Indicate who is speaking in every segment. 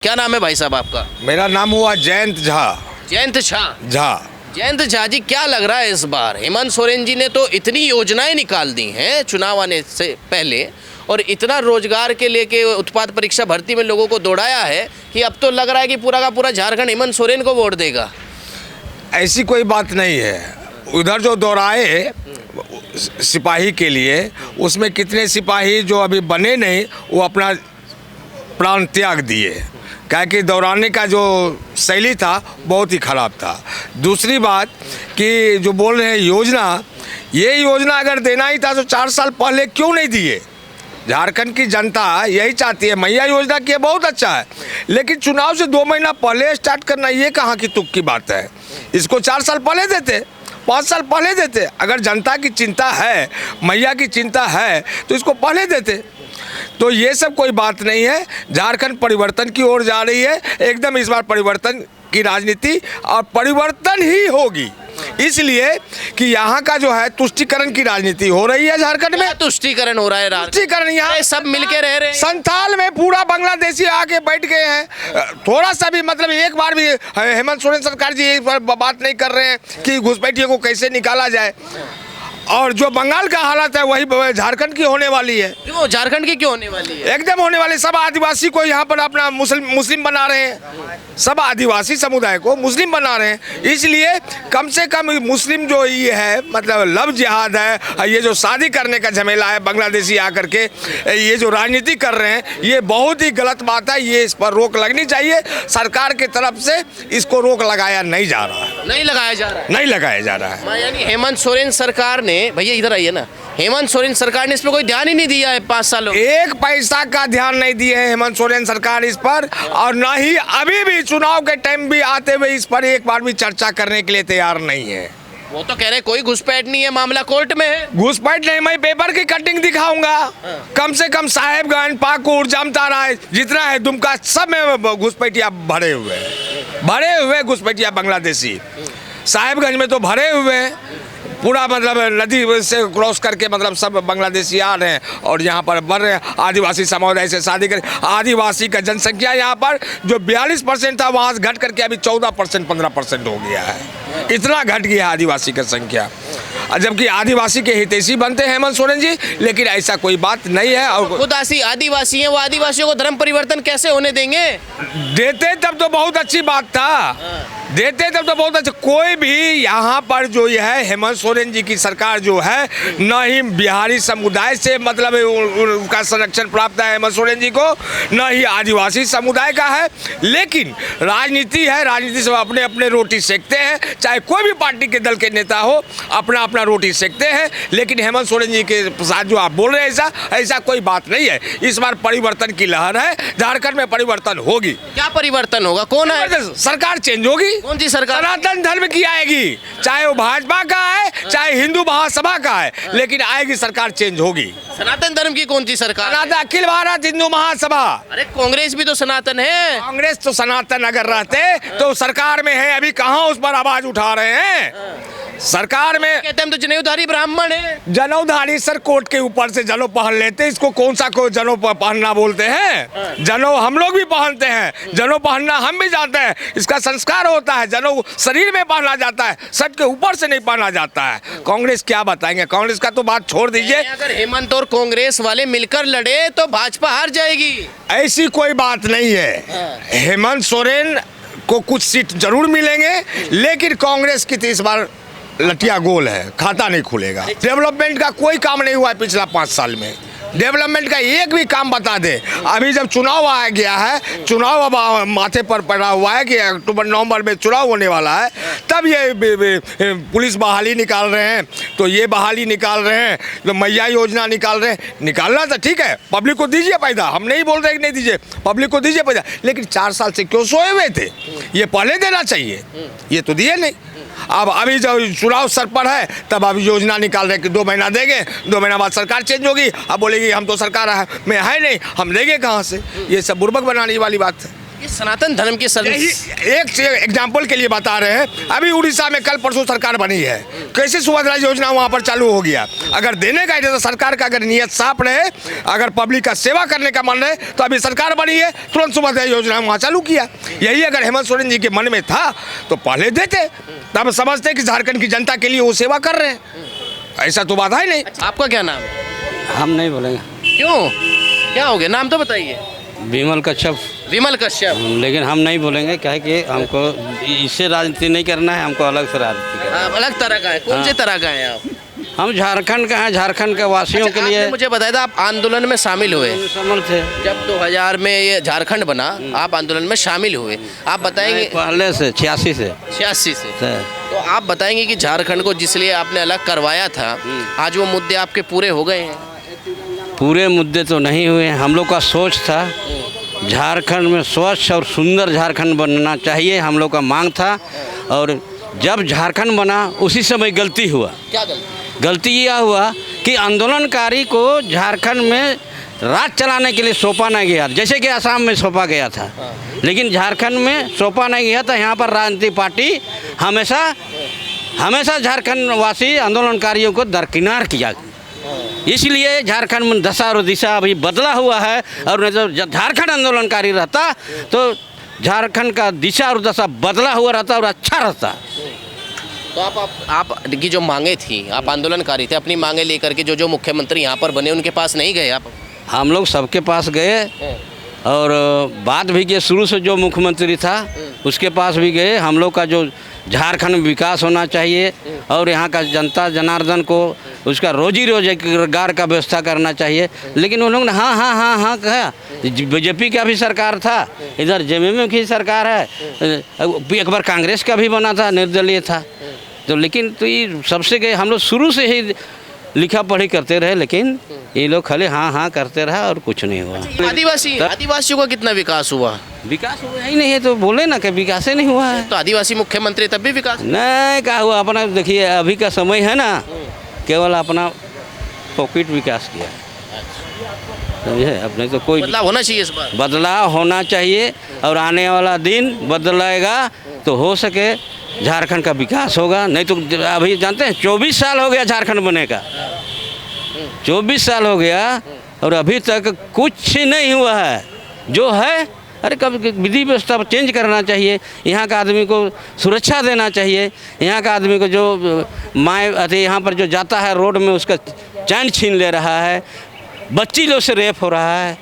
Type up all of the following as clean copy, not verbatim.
Speaker 1: क्या नाम है भाई साहब आपका?
Speaker 2: मेरा नाम हुआ जयंत झा।
Speaker 1: जयंत झा। जयंत झा जी, क्या लग रहा है इस बार? हेमंत सोरेन जी ने तो इतनी योजनाएं निकाल दी हैं चुनाव आने से पहले, और इतना रोजगार के लेके उत्पाद परीक्षा भर्ती में लोगों को दौड़ाया है कि अब तो लग रहा है कि पूरा का पूरा झारखंड हेमंत सोरेन को वोट देगा।
Speaker 2: ऐसी कोई बात नहीं है। उधर जो दौड़ाए सिपाही के लिए, उसमें कितने सिपाही जो अभी बने नहीं वो अपना प्राण त्याग दिए, क्या कि दौड़ाने का जो शैली था बहुत ही ख़राब था। दूसरी बात कि जो बोल रहे हैं योजना, ये योजना अगर देना ही था तो 4 साल पहले क्यों नहीं दिए? झारखंड की जनता यही चाहती है। मैया योजना की बहुत अच्छा है, लेकिन चुनाव से 2 महीना पहले स्टार्ट करना ये कहाँ की तुक की बात है। इसको 4 साल पहले देते, 5 साल पहले देते। अगर जनता की चिंता है, मैया की चिंता है, तो इसको पहले देते। तो ये सब कोई बात नहीं है। झारखंड परिवर्तन की ओर जा रही है एकदम। इस बार परिवर्तन की राजनीति और परिवर्तन ही होगी, इसलिए कि यहाँ का जो है तुष्टीकरण की राजनीति हो रही है झारखंड में।
Speaker 1: तुष्टीकरण हो रहा है?
Speaker 2: तुष्टीकरण यहाँ
Speaker 1: सब मिलके रह रहे हैं।
Speaker 2: संथाल में पूरा बांग्लादेशी आके बैठ गए हैं। थोड़ा सा भी मतलब एक बार भी हेमंत सोरेन सरकार जी एक बार बात नहीं कर रहे हैं कि घुसपैठियों को कैसे निकाला जाए। और जो बंगाल का हालत है वही झारखंड की होने वाली है।
Speaker 1: क्यों झारखंड की क्यों होने वाली है?
Speaker 2: एकदम होने वाली। सब आदिवासी को यहाँ पर अपना मुस्लिम बना रहे हैं। सब आदिवासी समुदाय को मुस्लिम बना रहे हैं। इसलिए कम से कम मुस्लिम जो ये है, मतलब लव जिहाद है, ये जो शादी करने का झमेला है बांग्लादेशी आकर के ये जो राजनीति कर रहे हैं, ये बहुत ही गलत बात है। ये इस पर रोक लगनी चाहिए। सरकार की तरफ से इसको रोक लगाया नहीं जा रहा है।
Speaker 1: नहीं लगाया जा रहा है?
Speaker 2: नहीं लगाया जा रहा है।
Speaker 1: यानी हेमंत सोरेन सरकार ने, भैया इधर आइए ना, हेमंत सोरेन सरकार ने इस पर कोई ध्यान ही नहीं दिया है 5 सालों।
Speaker 2: एक पैसा का ध्यान नहीं दिए है हेमंत सोरेन सरकार इस पर, और ना ही अभी भी चुनाव के टाइम भी आते हुए इस पर एक बार भी चर्चा करने के लिए तैयार नहीं है।
Speaker 1: वो तो कह रहे कोई घुसपैठ नहीं है, मामला कोर्ट में है।
Speaker 2: घुसपैठ नहीं, मैं पेपर की कटिंग दिखाऊंगा। कम से कम साहेबगंज, पाकुड़, जामताड़ा जितना है दुमका, सब में घुसपैठिया भरे हुए घुसपैठिया बांग्लादेशी। साहेबगंज में तो भरे हुए हैं पूरा, मतलब नदी से क्रॉस करके मतलब सब बांग्लादेशी आ रहे हैं और यहाँ पर बढ़ रहे हैं। आदिवासी समुदाय से शादी कर, आदिवासी का जनसंख्या यहाँ पर जो 42% था वहाँ से घट करके अभी 14% 15% हो गया है। इतना घट गया है आदिवासी का संख्या, जबकि आदिवासी के हितैषी बनते हैं हेमंत सोरेन जी, लेकिन ऐसा कोई बात नहीं है। और
Speaker 1: खुद आदिवासी हैं, वो आदिवासियों को धर्म परिवर्तन कैसे होने देंगे?
Speaker 2: देते तब तो बहुत अच्छी बात था, देते तब तो बहुत अच्छा। कोई भी यहाँ पर जो है हेमंत सोरेन जी की सरकार जो है, न ही बिहारी समुदाय से मतलब उनका संरक्षण प्राप्त है हेमंत सोरेन जी को, न ही आदिवासी समुदाय का है। लेकिन राजनीति है, राजनीति से अपने अपने रोटी सेकते हैं, चाहे कोई भी पार्टी के दल के नेता हो, अपना अपना रोटी सेकते हैं। लेकिन हेमंत सोरेन जी के साथ जो आप बोल रहे हैं ऐसा कोई बात नहीं है। इस बार परिवर्तन की लहर है, झारखंड में परिवर्तन होगी।
Speaker 1: क्या परिवर्तन होगा? कौन है?
Speaker 2: सरकार चेंज होगी।
Speaker 1: कौन सी सरकार?
Speaker 2: सनातन धर्म की आएगी, चाहे वो भाजपा का है चाहे हिंदू महासभा का है, लेकिन आएगी, सरकार चेंज होगी।
Speaker 1: सनातन धर्म की कौन सी सरकार?
Speaker 2: अखिल भारत हिंदू महासभा।
Speaker 1: अरे कांग्रेस भी तो सनातन है।
Speaker 2: कांग्रेस तो सनातन अगर रहते तो सरकार में है, अभी कहाँ उस पर आवाज उठा रहे हैं। सरकार में
Speaker 1: कहते हैं तो जनेऊधारी ब्राह्मण है।
Speaker 2: जनेऊधारी सर कोट के ऊपर से जनेऊ पहन लेते, इसको कौन सा को जनेऊ पहनना बोलते हैं? जनेऊ हम लोग भी पहनते हैं, जनेऊ पहनना हम भी जानते हैं। इसका संस्कार होता है, जनेऊ शरीर में पहना जाता है, सर के ऊपर से नहीं पहना जाता है। कांग्रेस क्या बताएंगे? कांग्रेस का तो बात छोड़ दीजिए।
Speaker 1: अगर हेमंत और कांग्रेस वाले मिलकर लड़े तो भाजपा हार जाएगी।
Speaker 2: ऐसी कोई बात नहीं है। हेमंत सोरेन को कुछ सीट जरूर मिलेंगे, लेकिन कांग्रेस की तो इस बार लटिया गोल है, खाता नहीं खुलेगा। डेवलपमेंट का कोई काम नहीं हुआ है पिछला 5 साल में। डेवलपमेंट का एक भी काम बता दे। अभी जब चुनाव आ गया है, चुनाव अब माथे पर पड़ा हुआ है कि अक्टूबर नवंबर में चुनाव होने वाला है, तब ये पुलिस बहाली निकाल रहे हैं, तो ये बहाली निकाल रहे हैं, तो मैया योजना निकाल रहे हैं। निकालना तो ठीक है, पब्लिक को दीजिए पैदा, हम नहीं बोल रहे कि नहीं दीजिए, पब्लिक को दीजिए पैदा, लेकिन 4 साल से क्यों सोए हुए थे? ये पहले देना चाहिए, ये तो दिए नहीं। अब अभी जब चुनाव सर पर है तब अभी योजना निकाल रहे कि 2 महीना देंगे, 2 महीना बाद सरकार चेंज होगी। अब बोलेगी हम तो सरकार में है नहीं, हम देंगे कहाँ से? ये सब बुर्बक बनाने वाली बात है।
Speaker 1: ये सनातन धर्म की
Speaker 2: यही एक से एग्जाम्पल के लिए बता रहे हैं। अभी उड़ीसा में कल परसों सरकार बनी है, कैसे सुभद्रा योजना वहाँ पर चालू हो गया। अगर देने का तो सरकार का अगर नियत साफ रहे, अगर पब्लिक का सेवा करने का मन रहे, तो अभी सरकार बनी है, तुरंत सुभद्रा योजना वहाँ चालू किया। यही अगर हेमंत सोरेन जी के मन में था तो पहले देते, तब समझते कि झारखंड की जनता के लिए वो सेवा कर रहे हैं। ऐसा तो बात है नहीं।
Speaker 1: आपका क्या नाम है?
Speaker 3: हम नहीं बोलेंगे।
Speaker 1: क्यों, क्या हो गया? नाम तो बताइए।
Speaker 3: विमल कश्यप।
Speaker 1: विमल कश्यप।
Speaker 3: लेकिन हम नहीं बोलेंगे, क्या है कि हमको इससे राजनीति नहीं करना है, हमको अलग से राजनीति करना
Speaker 1: आप अलग तरह का है? कौन से तरह का है आप?
Speaker 3: है। हम झारखंड का हैं, झारखंड के वासियों के लिए।
Speaker 1: आपने मुझे बताया था आप आंदोलन में शामिल हुए
Speaker 3: शामिल थे।
Speaker 1: जब 2000 में ये झारखंड बना, आप आंदोलन में शामिल हुए। आप बताएंगे
Speaker 3: पहले से 86 से
Speaker 1: 86 से, तो आप बताएंगे कि झारखंड को जिसलिए आपने अलग करवाया था, आज वो मुद्दे आपके पूरे हो गए हैं?
Speaker 3: पूरे मुद्दे तो नहीं हुए। हम लोग का सोच था झारखंड में स्वच्छ और सुंदर झारखंड बनना चाहिए, हम लोग का मांग था। और जब झारखंड बना उसी समय गलती हुआ।
Speaker 1: क्या गलती?
Speaker 3: गलती यह हुआ कि आंदोलनकारी को झारखंड में राज चलाने के लिए सौंपा नहीं गया, जैसे कि असम में सौंपा गया था। लेकिन झारखंड में सौंपा नहीं गया था। यहाँ पर राजनीतिक पार्टी हमेशा झारखंड वासी आंदोलनकारियों को दरकिनार किया। इसलिए झारखंड में दशा और दिशा अभी बदला हुआ है। और नहीं तो झारखंड आंदोलनकारी रहता तो झारखंड का दिशा और दशा बदला हुआ रहता और अच्छा रहता।
Speaker 1: तो आप की जो मांगे थी, आप आंदोलनकारी थे, अपनी मांगे लेकर के जो मुख्यमंत्री यहाँ पर बने उनके पास नहीं गए आप?
Speaker 3: हम लोग सबके पास गए और बात भी किए। शुरू से जो मुख्यमंत्री था उसके पास भी गए। हम लोग का जो झारखंड में विकास होना चाहिए और यहाँ का जनता जनार्दन को उसका रोजी रोजगार का व्यवस्था करना चाहिए। लेकिन उन लोगों ने हाँ हाँ हाँ हाँ कहा। बीजेपी का भी सरकार था, इधर जेएमएम की सरकार है, एक बार कांग्रेस का भी बना था, निर्दलीय था। तो लेकिन तो ये सबसे गए। हम लोग शुरू से ही लिखा पढ़ी करते रहे, लेकिन ये लोग खाली हाँ हाँ करते रहा और कुछ नहीं हुआ।
Speaker 1: आदिवासियों का कितना विकास हुआ?
Speaker 3: विकास हुआ ही नहीं है, तो बोले ना कि विकास ही नहीं हुआ है।
Speaker 1: तो आदिवासी मुख्यमंत्री तब भी विकास
Speaker 3: नहीं कहा हुआ। अपना देखिए अभी का समय है ना, केवल अपना पॉकेट विकास किया, समझे? अपने तो कोई
Speaker 1: बदलाव होना चाहिए इस बार।
Speaker 3: बदलाव होना चाहिए और आने वाला दिन बदलेगा तो हो सके झारखंड का विकास होगा। नहीं तो अभी जानते हैं 24 साल हो गया झारखंड बने का, 24 साल हो गया और अभी तक कुछ नहीं हुआ है। जो है, अरे कब विधि व्यवस्था चेंज करना चाहिए। यहाँ का आदमी को सुरक्षा देना चाहिए। यहाँ का आदमी को जो यहाँ पर जो जाता है रोड में उसका चैन छीन ले रहा है, बच्ची लोग से रेप हो रहा है,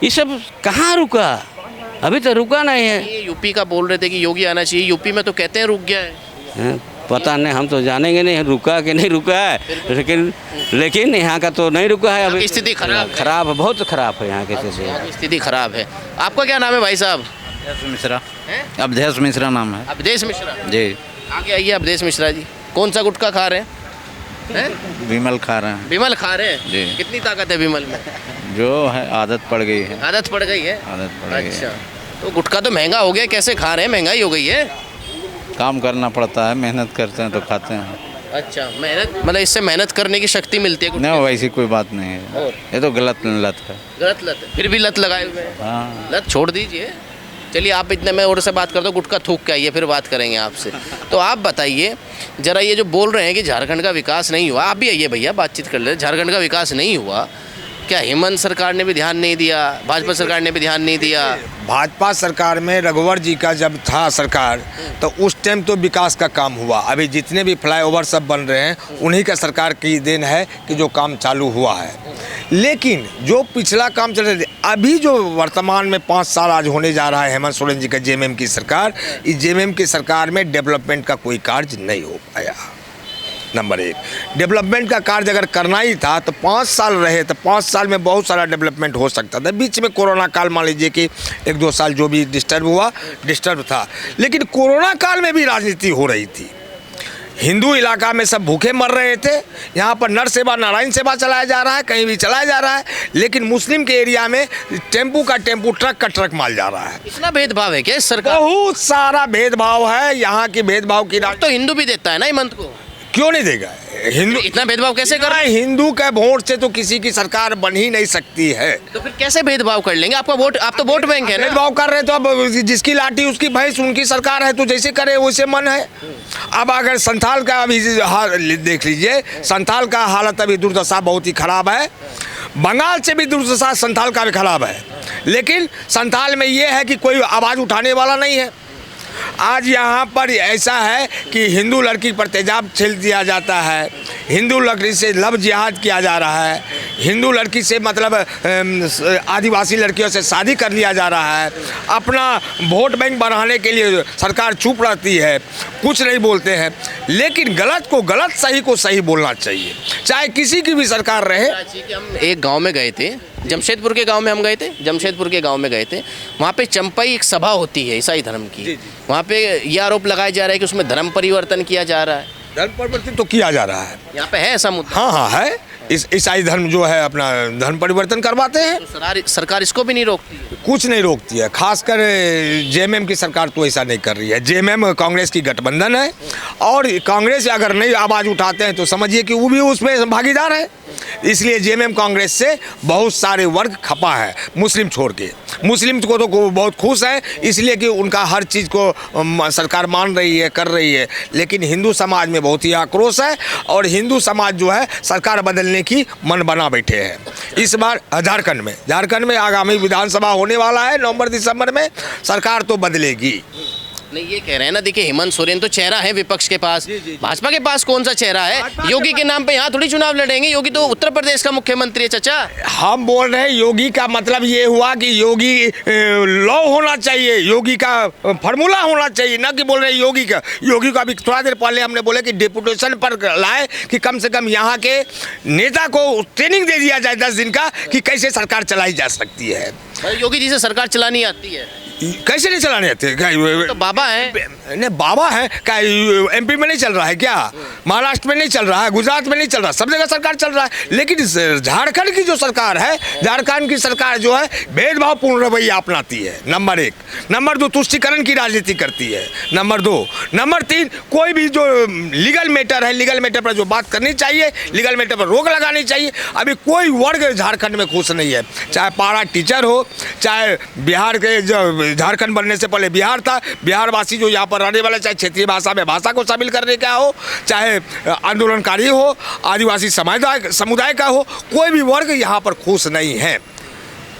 Speaker 3: ये सब कहाँ रुका? अभी तो रुका नहीं है।
Speaker 1: ये यूपी का बोल रहे थे कि योगी आना चाहिए, यूपी में तो कहते हैं रुक गया है।
Speaker 3: पता नहीं, हम तो जानेंगे नहीं रुका कि नहीं रुका है। लेकिन यहाँ का तो नहीं रुका है। अभी
Speaker 1: स्थिति खराब
Speaker 3: है, बहुत खराब है यहाँ की
Speaker 1: स्थिति खराब है। आपका क्या नाम है भाई साहब?
Speaker 4: अवधेश मिश्रा। अवधेश मिश्रा नाम है।
Speaker 1: अवधेश मिश्रा
Speaker 4: जी।
Speaker 1: आगे आइए अवधेश मिश्रा जी। कौन सा गुटखा खा रहे हैं?
Speaker 4: विमल खा रहे हैं।
Speaker 1: विमल खा रहे हैं
Speaker 4: जी।
Speaker 1: कितनी ताकत है विमल में?
Speaker 4: जो है आदत पड़ गई है।
Speaker 1: आदत पड़ गई है।
Speaker 4: आदत पड़ गई है।
Speaker 1: अच्छा, तो गुटखा तो महंगा हो गया, कैसे खा रहे हैं? महंगाई हो गई है।
Speaker 4: काम करना पड़ता है, मेहनत करते हैं तो खाते हैं।
Speaker 1: अच्छा, मेहनत मतलब इससे मेहनत करने की शक्ति मिलती है गुटखे
Speaker 4: नहीं, वैसी कोई बात नहीं है।
Speaker 1: और?
Speaker 4: ये तो गलत लत है।
Speaker 1: गलत लत है, फिर भी लत लगाए हुए हैं।
Speaker 4: हाँ।
Speaker 1: लत छोड़ दीजिए। चलिए आप इतने में और से बात कर दो, गुटखा थूक के आइए, फिर बात करेंगे आपसे। तो आप बताइए जरा, ये जो बोल रहे हैं कि झारखंड का विकास नहीं हुआ, आप भी आइए भैया बातचीत कर ले। झारखंड का विकास नहीं हुआ, क्या हेमंत सरकार ने भी ध्यान नहीं दिया? भाजपा सरकार ने भी ध्यान नहीं दिया?
Speaker 2: भाजपा सरकार में रघुवर जी का जब था सरकार तो उस टाइम तो विकास का काम हुआ। अभी जितने भी फ्लाईओवर सब बन रहे हैं उन्हीं का सरकार की देन है कि जो काम चालू हुआ है। लेकिन जो पिछला काम चल रहे थे, अभी जो वर्तमान में 5 साल आज होने जा रहा है हेमंत सोरेन जी का जेएमएम की सरकार, इस जेएमएम की सरकार में डेवलपमेंट का कोई कार्य नहीं हो पाया। नंबर 1, डेवलपमेंट का कार्य अगर करना ही था तो 5 साल रहे, तो 5 साल में बहुत सारा डेवलपमेंट हो सकता था। बीच में कोरोना काल मान लीजिए कि 1-2 साल जो भी डिस्टर्ब था, लेकिन कोरोना काल में भी राजनीति हो रही थी। हिंदू इलाका में सब भूखे मर रहे थे, यहाँ पर नर सेवा नारायण सेवा चलाया जा रहा है, कहीं भी चलाया जा रहा है। लेकिन मुस्लिम के एरिया में टेम्पू का टेम्पू, ट्रक का ट्रक माल जा रहा है।
Speaker 1: इतना भेदभाव है क्या इस सरकार?
Speaker 2: बहुत सारा भेदभाव है। यहाँ की भेदभाव की
Speaker 1: तो हिंदू भी देता है ना हेमंत को?
Speaker 2: क्यों नहीं देगा? हिंदू
Speaker 1: इतना भेदभाव कैसे कर रहे
Speaker 2: हिंदू के वोट से तो किसी की सरकार बन ही नहीं सकती है।
Speaker 1: तो फिर कैसे भेदभाव कर लेंगे? आपका वोट, आप तो वोट बैंक है ना।
Speaker 2: भेदभाव कर रहे तो अब जिसकी लाठी उसकी भैंस, उनकी सरकार है तो जैसे करे वैसे मन है। अब अगर संथाल का अभी हाल देख लीजिए, संथाल का हालत अभी दुर्दशा बहुत ही खराब है। बंगाल से भी दुर्दशा संथाल का भी खराब है, लेकिन संथाल में ये है कि कोई आवाज़ उठाने वाला नहीं है। आज यहाँ पर ऐसा है कि हिंदू लड़की पर तेजाब छेल दिया जाता है, हिंदू लड़की से लव जिहाद किया जा रहा है, हिंदू लड़की से मतलब आदिवासी लड़कियों से शादी कर लिया जा रहा है। अपना वोट बैंक बढ़ाने के लिए सरकार चुप रहती है, कुछ नहीं बोलते हैं। लेकिन गलत को गलत, सही को सही बोलना चाहिए, चाहे किसी की भी सरकार रहे।
Speaker 1: हम एक गांव में गए थे, जमशेदपुर के गांव में हम गए थे, जमशेदपुर के गांव में गए थे। वहाँ पे चंपाई एक सभा होती है ईसाई धर्म की। वहाँ पे ये आरोप लगाया जा रहा है कि उसमें धर्म परिवर्तन किया जा रहा है।
Speaker 2: धर्म परिवर्तन तो किया जा रहा है,
Speaker 1: यहाँ पे है ऐसा मुद्दा?
Speaker 2: हाँ हाँ है। ईसाई धर्म जो है अपना धर्म परिवर्तन करवाते हैं।
Speaker 1: तो सरकार इसको भी नहीं रोकती है?
Speaker 2: कुछ नहीं रोकती है, खासकर जेएमएम की सरकार तो ऐसा नहीं कर रही है। जेएमएम कांग्रेस की गठबंधन है, और कांग्रेस अगर नहीं आवाज़ उठाते हैं तो समझिए कि वो भी उसमें भागीदार है। इसलिए जेएमएम कांग्रेस से बहुत सारे वर्ग खपा है, मुस्लिम छोड़ के। मुस्लिम को तो बहुत खुश है, इसलिए कि उनका हर चीज़ को सरकार मान रही है, कर रही है। लेकिन हिंदू समाज में बहुत ही आक्रोश है, और हिंदू समाज जो है सरकार बदलने की मन बना बैठे हैं। इस बार झारखंड में आगामी विधानसभा होने वाला है नवंबर दिसंबर में, सरकार तो बदलेगी।
Speaker 1: नहीं, ये कह रहे हैं ना, देखिए हेमंत सोरेन तो चेहरा है विपक्ष के पास, भाजपा के पास कौन सा चेहरा है? योगी के नाम पे यहाँ थोड़ी चुनाव लड़ेंगे। योगी तो उत्तर प्रदेश का मुख्यमंत्री है चाचा। हम
Speaker 2: बोल रहे हैं योगी का मतलब ये हुआ कि योगी लॉ होना चाहिए, योगी का फार्मूला होना चाहिए, ना कि बोल रहे हैं योगी का अभी थोड़ा देर पहले हमने बोले कि डेपुटेशन पर लाए कि कम से कम यहाँ के नेता को ट्रेनिंग दे दिया जाए 10 दिन का कि कैसे सरकार चलाई जा सकती है।
Speaker 1: योगी जी से सरकार चलानी आती है?
Speaker 2: कैसे नहीं चलाने आते?
Speaker 1: तो बाबा है,
Speaker 2: नहीं बाबा है क्या? एमपी में नहीं चल रहा है क्या? महाराष्ट्र में नहीं चल रहा है, गुजरात में नहीं चल रहा, सब जगह सरकार चल रहा है। लेकिन झारखंड की जो सरकार है, झारखंड की सरकार जो है भेदभावपूर्ण रवैया अपनाती है, नंबर 1। नंबर 2, तुष्टीकरण की राजनीति करती है, नंबर 2। नंबर 3, कोई भी जो लीगल मैटर है, लीगल मैटर पर जो बात करनी चाहिए, लीगल मैटर पर रोक लगानी चाहिए। अभी कोई वर्ग झारखंड में खुश नहीं है, चाहे पारा टीचर हो, चाहे बिहार के जो झारखंड बनने से पहले बिहार था, बिहार वासी जो यहाँ पर रहने वाले, चाहे क्षेत्रीय भाषा में भाषा को शामिल करने का हो, चाहे आंदोलनकारी हो, आदिवासी समुदाय का हो, कोई भी वर्ग यहाँ पर खुश नहीं है,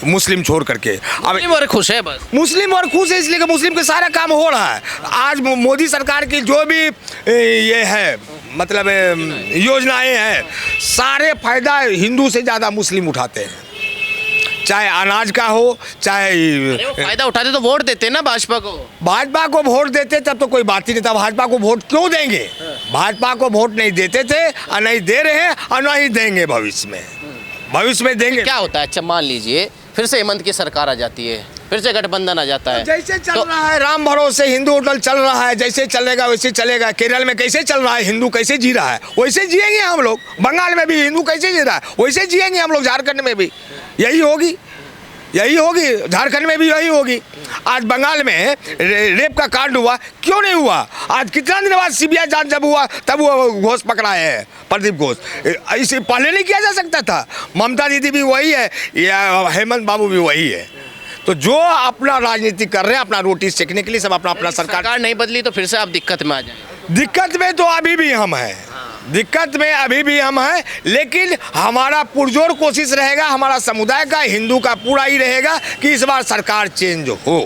Speaker 2: मुस्लिम छोड़ करके। अब
Speaker 1: मुस्लिम वर्ग खुश है, बस
Speaker 2: मुस्लिम वर्ग खुश है इसलिए कि मुस्लिम के सारा काम हो रहा है। आज मोदी सरकार की जो भी ये है मतलब योजनाएं हैं, सारे फायदा हिंदू से ज़्यादा मुस्लिम उठाते हैं, चाहे अनाज का हो, चाहे
Speaker 1: फायदा उठाते तो वोट देते ना भाजपा को।
Speaker 2: भाजपा को वोट देते तब तो कोई बात ही नहीं था। भाजपा को वोट क्यों देंगे? भाजपा को वोट नहीं देते थे, और नहीं दे रहे हैं, और नहीं देंगे भविष्य में देंगे।
Speaker 1: क्या होता है? अच्छा मान लीजिए फिर से हेमंत की सरकार आ जाती है, फिर से गठबंधन आ जाता है,
Speaker 2: जैसे चल रहा है राम भरोसे हिंदू होटल चल रहा है, जैसे चलेगा वैसे चलेगा। केरल में कैसे चल रहा है, हिंदू कैसे जी रहा है, वैसे जिएंगे हम लोग। बंगाल में भी हिंदू कैसे जी रहा है, वैसे जिएंगे हम लोग। झारखंड में भी यही होगी, झारखंड में भी यही होगी। आज बंगाल में रेप का कांड हुआ, क्यों नहीं हुआ? आज कितना दिन बाद सीबीआई जांच जब हुआ तब वो घोष पकड़ा है, प्रदीप घोष। इसे पहले नहीं किया जा सकता था? ममता दीदी भी वही है, या हेमंत बाबू भी वही है। तो जो अपना राजनीति कर रहे हैं, अपना रोटी सेकने के लिए, सब अपना
Speaker 1: सरकार नहीं बदली तो फिर से आप दिक्कत में आ जाएंगे।
Speaker 2: दिक्कत में तो अभी भी हम हैं, दिक्कत में अभी भी हम हैं, लेकिन हमारा पुरजोर कोशिश रहेगा, हमारा समुदाय का, हिंदू का पूरा ही रहेगा कि इस बार सरकार चेंज हो।